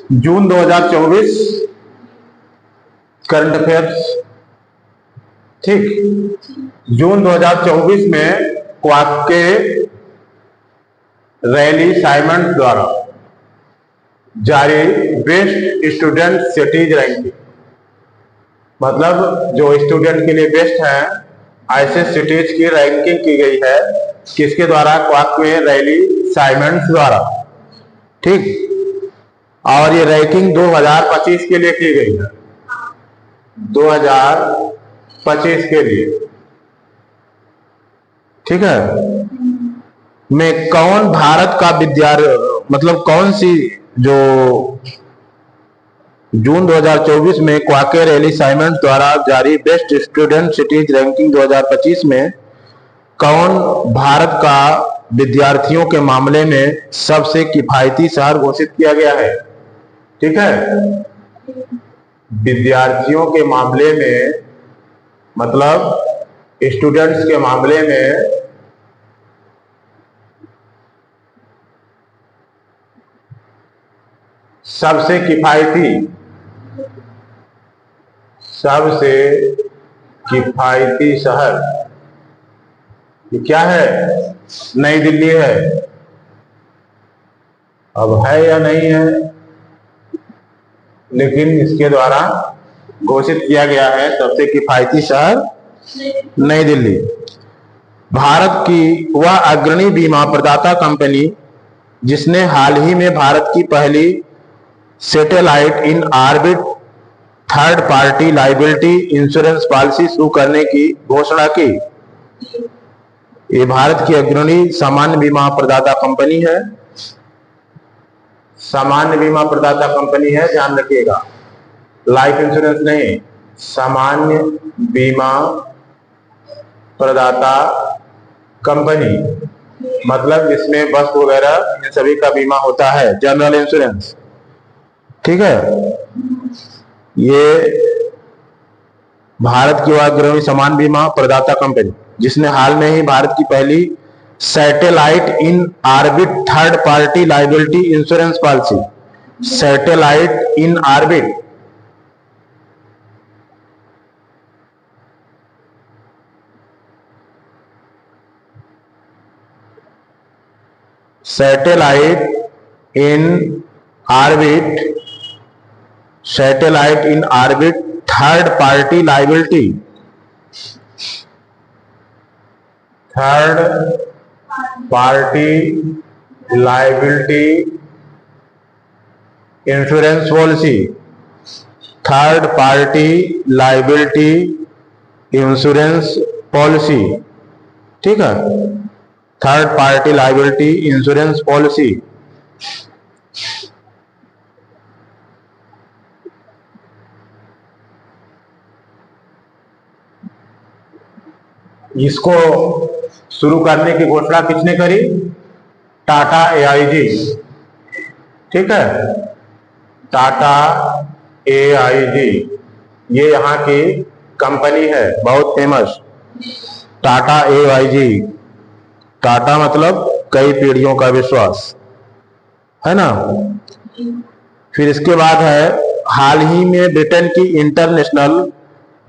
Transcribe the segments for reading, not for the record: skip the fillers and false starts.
जून 2024 current affairs. ठीक, जून 2024 में quack के रैली साइमंड द्वारा जारी बेस्ट स्टूडेंट सिटीज रैंकिंग, मतलब जो स्टूडेंट के लिए बेस्ट है ऐसे सिटीज की रैंकिंग की गई है। किसके द्वारा? क्वाक में रैली साइमंड द्वारा। ठीक, और ये रैंकिंग 2025 के लिए की गई है, 2025 के लिए। ठीक है, में कौन भारत का मतलब कौन सी जो जून 2024 में क्वाके रैली साइमंड द्वारा जारी बेस्ट स्टूडेंट सिटीज रैंकिंग 2025 में कौन भारत का विद्यार्थियों के मामले में सबसे किफायती शहर घोषित किया गया है? ठीक है, विद्यार्थियों के मामले में, मतलब स्टूडेंट्स के मामले में सबसे किफायती शहर ये क्या है? नई दिल्ली है। अब है या नहीं है, लेकिन इसके द्वारा घोषित किया गया है सबसे किफायती शहर नई दिल्ली। भारत की वह अग्रणी बीमा प्रदाता कंपनी जिसने हाल ही में भारत की पहली satellite in orbit third party liability insurance policy शुरू करने की घोषणा की। ये भारत की अग्रणी सामान्य बीमा प्रदाता कंपनी है, सामान्य बीमा प्रदाता कंपनी है, ध्यान रखिएगा, लाइफ इंश्योरेंस नहीं, सामान्य बीमा प्रदाता कंपनी, मतलब इसमें बस वगैरह इन सभी का बीमा होता है, जनरल इंश्योरेंस। ठीक है, ये भारत की अग्रणी सामान्य बीमा प्रदाता कंपनी जिसने हाल में ही भारत की पहली satellite in orbit third party liability insurance policy, satellite in orbit, satellite in orbit, satellite in orbit third party liability, third party liability insurance policy, third party liability insurance policy. ठीक है, third party liability insurance policy. इसको शुरू करने की घोषणा किसने करी? Tata AIG। ठीक है, टाटा AIG ये यहाँ की कंपनी है, बहुत फेमस, टाटा AIG। टाटा मतलब कई पीढ़ियों का विश्वास, है ना। फिर इसके बाद है हाल ही में ब्रिटेन की इंटरनेशनल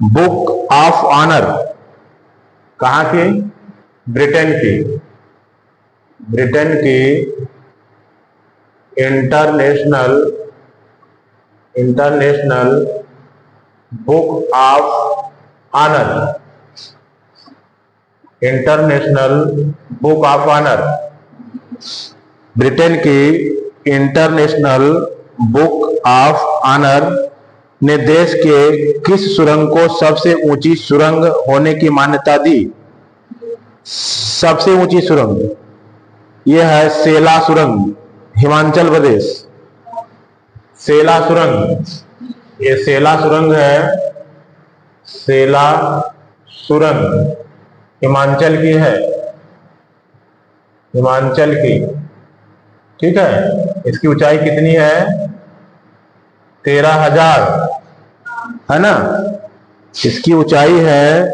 बुक ऑफ ऑनर, कहाँ की? ब्रिटेन की, ब्रिटेन की international book of honour, international book of honour, Britain की इंटरनेशनल बुक ऑफ ऑनर ने देश के किस सुरंग को सबसे ऊंची सुरंग होने की मान्यता दी? सबसे ऊंची सुरंग यह है सेला सुरंग, हिमाचल प्रदेश, सेला सुरंग, ये सेला सुरंग है, सेला सुरंग हिमाचल की है, हिमाचल की। ठीक है, इसकी ऊंचाई कितनी है? 13,000, है ना, इसकी ऊंचाई है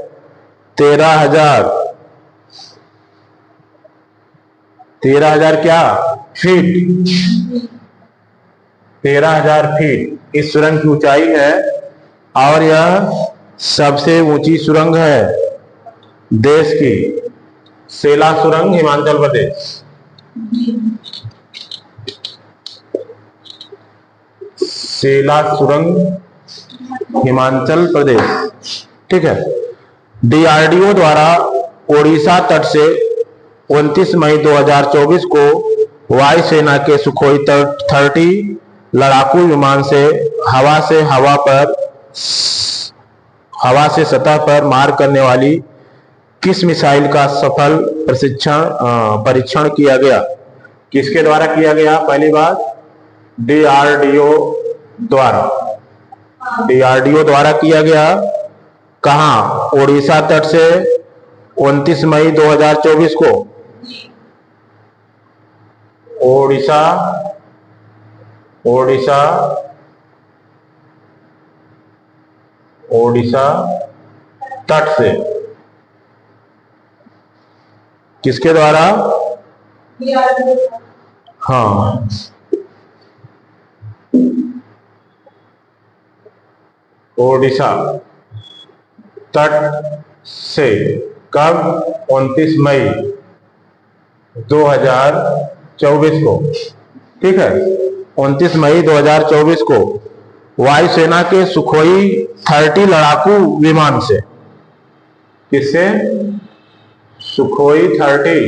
13,000, 13,000 क्या? फीट। 13,000 फीट इस सुरंग की ऊंचाई है और यह सबसे ऊंची सुरंग है देश की। सेला सुरंग हिमाचल प्रदेश। सेला सुरंग हिमाचल प्रदेश, ठीक है। डीआरडीओ द्वारा ओडिशा तट से 29 मई 2024 को वायुसेना के सुखोई 30 लड़ाकू विमान से हवा से सतह पर मार करने वाली किस मिसाइल का सफल परीक्षण किया गया? किसके द्वारा किया गया? पहली बात डीआरडीओ द्वारा। डीआरडीओ द्वारा किया गया। कहां? ओडिशा तट से 29 मई 2024 को। ओडिशा तट से किसके द्वारा? हाँ, ओडिशा तट से कब? 29 मई 2024 को, ठीक है। 29 मई 2024 को वायुसेना के सुखोई 30 लड़ाकू विमान से। किससे? सुखोई 30।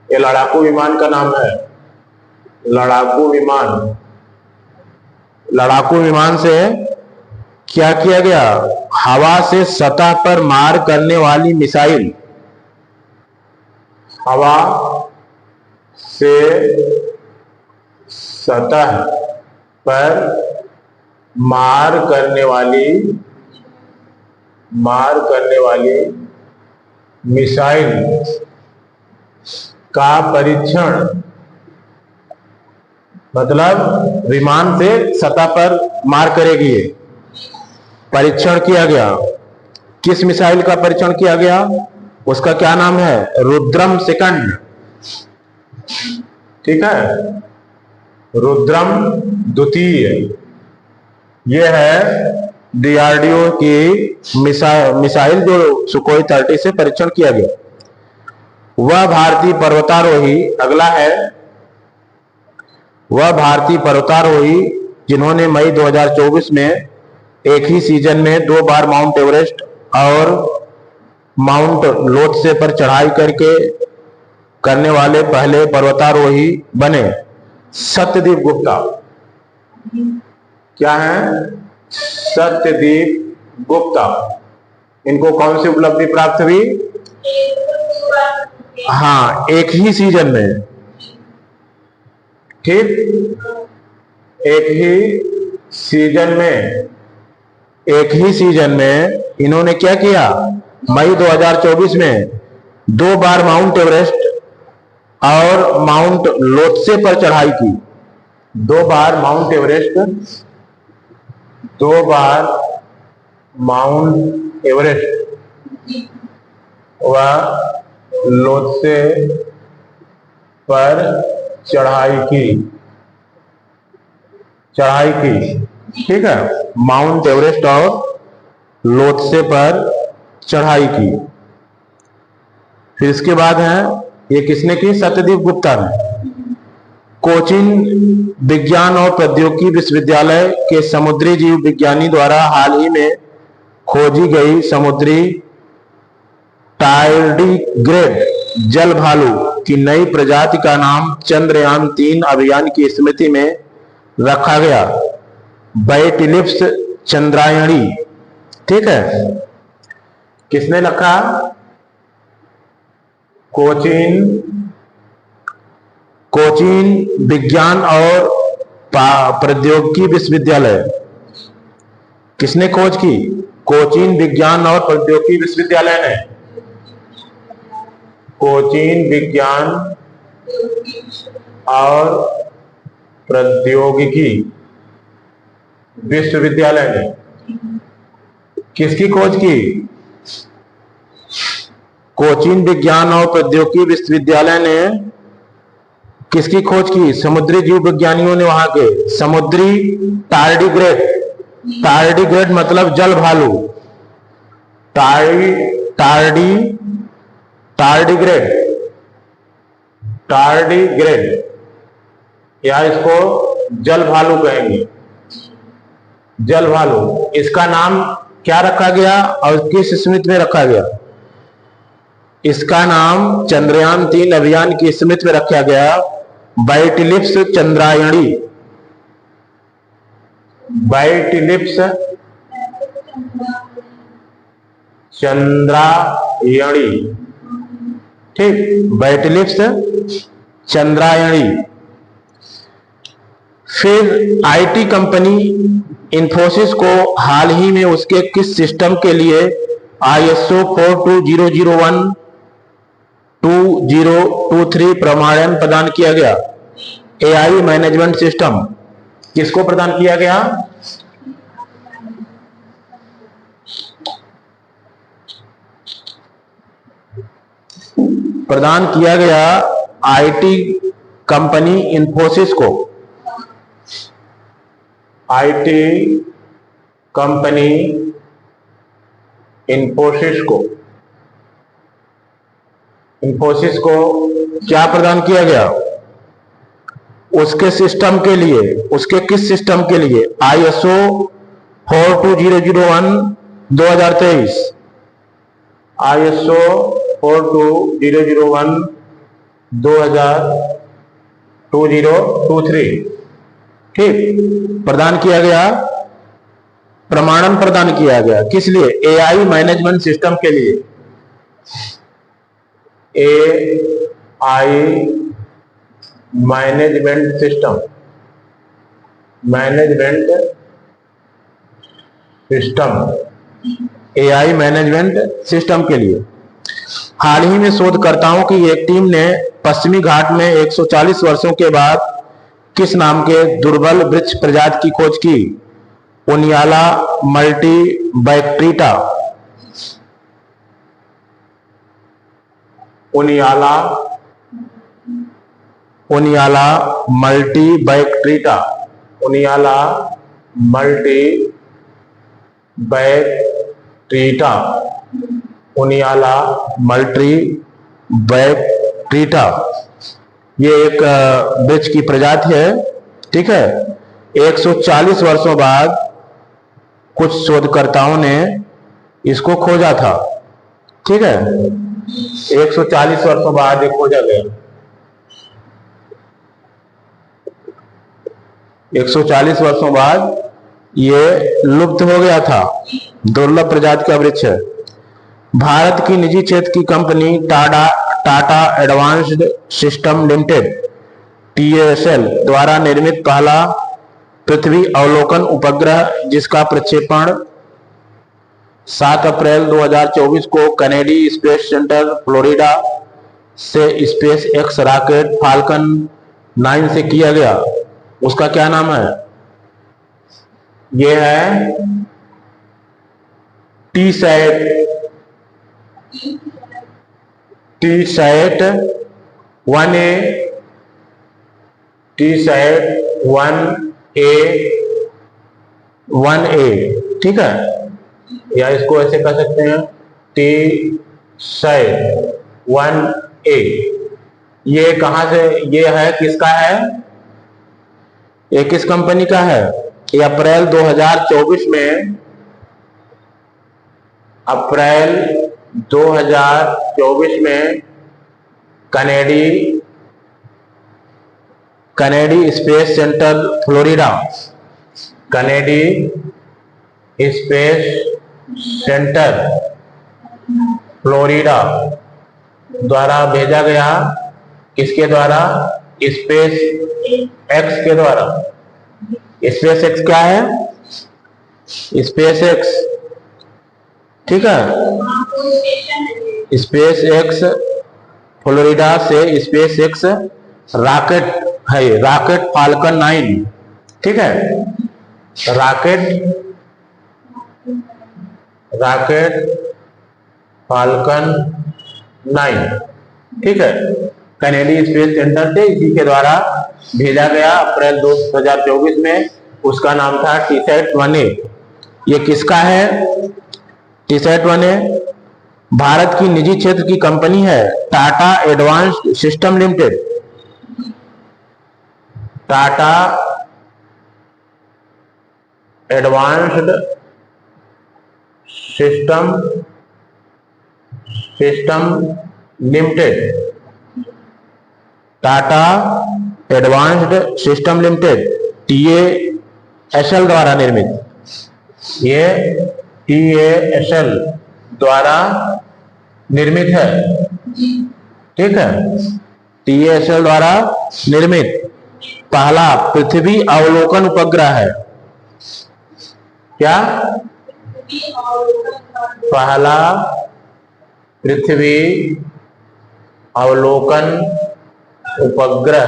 ये लड़ाकू विमान का नाम है। लड़ाकू विमान। लड़ाकू विमान से क्या किया गया? हवा से सतह पर मार करने वाली मिसाइल। हवा से सतह पर मार करने वाली मिसाइल का परीक्षण, मतलब विमान से सतह पर मार करेगी ये, परीक्षण किया गया। किस मिसाइल का परीक्षण किया गया? उसका क्या नाम है? रुद्रम सेकंड, ठीक है। रुद्रम द्वितीय। यह है डीआरडीओ की मिसाइल जो सुखोई 30 से परीक्षण किया गया। वह भारतीय पर्वतारोही, अगला है, वह भारतीय पर्वतारोही जिन्होंने मई 2024 में एक ही सीजन में 2 बार माउंट एवरेस्ट और माउंट लोत्से पर चढ़ाई करने वाले पहले पर्वतारोही बने। सत्यदीप गुप्ता। क्या है? सत्यदीप गुप्ता। इनको कौन सी उपलब्धि प्राप्त हुई? हाँ, एक ही सीजन में, ठीक, एक ही सीजन में इन्होंने क्या किया? मई 2024 में 2 बार माउंट एवरेस्ट और माउंट लोत्से पर चढ़ाई की। 2 बार माउंट एवरेस्ट, 2 बार माउंट एवरेस्ट व लोत्से पर चढ़ाई की, ठीक है। माउंट एवरेस्ट और लोत्से पर चढ़ाई की। फिर इसके बाद है, ये किसने की? सत्यदीप गुप्ता ने। कोचीन विज्ञान और प्रौद्योगिकी विश्वविद्यालय के समुद्री जीव विज्ञानी द्वारा हाल ही में खोजी गई समुद्री टार्डिग्रेड जल भालू की नई प्रजाति का नाम चंद्रयान 3 अभियान की स्मृति में रखा गया, बैटिलिप्स चंद्रायणी, ठीक है। किसने रखा? कोचीन विज्ञान और प्रौद्योगिकी विश्वविद्यालय। किसने खोज की? कोचीन विज्ञान और प्रौद्योगिकी विश्वविद्यालय ने। कोचीन विज्ञान और प्रौद्योगिकी विश्वविद्यालय ने किसकी खोज की? कोचीन विज्ञान और प्रौद्योगिकी विश्वविद्यालय ने किसकी खोज की? समुद्री जीव विज्ञानियों ने वहां के समुद्री टार्डिग्रेड। टार्डिग्रेड मतलब जल भालू। टार्डिग्रेड टार्डिग्रेड या इसको जल भालू कहेंगे। जल भालू, इसका नाम क्या रखा गया और किस स्मृति में रखा गया? इसका नाम चंद्रयान 3 अभियान की स्मृति में रखा गया, वाइटिलिप्स चंद्रायणी। वाइटिलिप्स चंद्रायणी, ठीक, वाइटिलिप्स चंद्रायणी। फिर आईटी कंपनी इंफोसिस को हाल ही में उसके किस सिस्टम के लिए ISO 42001-2023 प्रमाणन प्रदान किया गया? AI मैनेजमेंट सिस्टम किसको प्रदान किया गया? प्रदान किया गया आईटी कंपनी इंफोसिस को। आईटी कंपनी इंफोसिस को क्या प्रदान किया गया? उसके सिस्टम के लिए, उसके किस सिस्टम के लिए? ISO 42001-2023, ISO 42001-2023, ठीक, प्रदान किया गया, प्रमाणन प्रदान किया गया। किस लिए? AI मैनेजमेंट सिस्टम के लिए। AI management system, AI management system के लिए। हाल ही में शोधकर्ताओं की एक टीम ने पश्चिमी घाट में 140 वर्षों के बाद किस नाम के दुर्बल वृक्ष प्रजाति की खोज की? ओनियाला मल्टीबैक्ट्रीटा। ओनियाला मल्टीबैक्ट्रीटा। ओनियाला मल्टीबैक्ट्रीटा। ओनियाला मल्टीबैक्ट्रीटा, ये एक वृक्ष की प्रजाति है, ठीक है। 140 वर्षों बाद कुछ शोधकर्ताओं ने इसको खोजा था, ठीक है। 140 वर्षों बाद ये खोजा गया। 140 वर्षों बाद ये लुप्त हो गया था, दुर्लभ प्रजाति का वृक्ष है। भारत की निजी क्षेत्र की company Tata advanced system limited TASL द्वारा निर्मित पहला पृथ्वी अवलोकन उपग्रह, जिसका प्रक्षेपण 7 अप्रैल 2024 को कैनेडी स्पेस सेंटर फ्लोरिडा से स्पेस एक्स रॉकेट फाल्कन 9 से किया गया, उसका क्या नाम है? यह है TSAT 1A, ठीक है, या इसको ऐसे कह सकते हैं TSAT 1A। ये कहां से, ये है किसका है? ये किस कंपनी का है? ये अप्रैल 2024 में, अप्रैल 2024 में Kennedy space centre Florida, Kennedy space centre Florida द्वारा भेजा गया। किसके द्वारा? स्पेस एक्स के द्वारा। स्पेस एक्स क्या है? स्पेस एक्स, ठीक है, स्पेस एक्स फ्लोरिडा से स्पेस एक्स रॉकेट है, रॉकेट फाल्कन 9, ठीक है, रॉकेट फाल्कन 9, ठीक है। कैनेडी स्पेस सेंटर से इसी के द्वारा भेजा गया अप्रैल 2024 में। उसका नाम था टीसैट 1A। ये किसका है? टीसैट 1A भारत की निजी क्षेत्र की कंपनी है Tata advanced system limited. Tata advanced system limited, Tata advanced system limited TASL द्वारा निर्मित। ये TASL द्वारा निर्मित है, ठीक है। TASL द्वारा निर्मित पहला पृथ्वी अवलोकन उपग्रह है। क्या? पहला पृथ्वी अवलोकन उपग्रह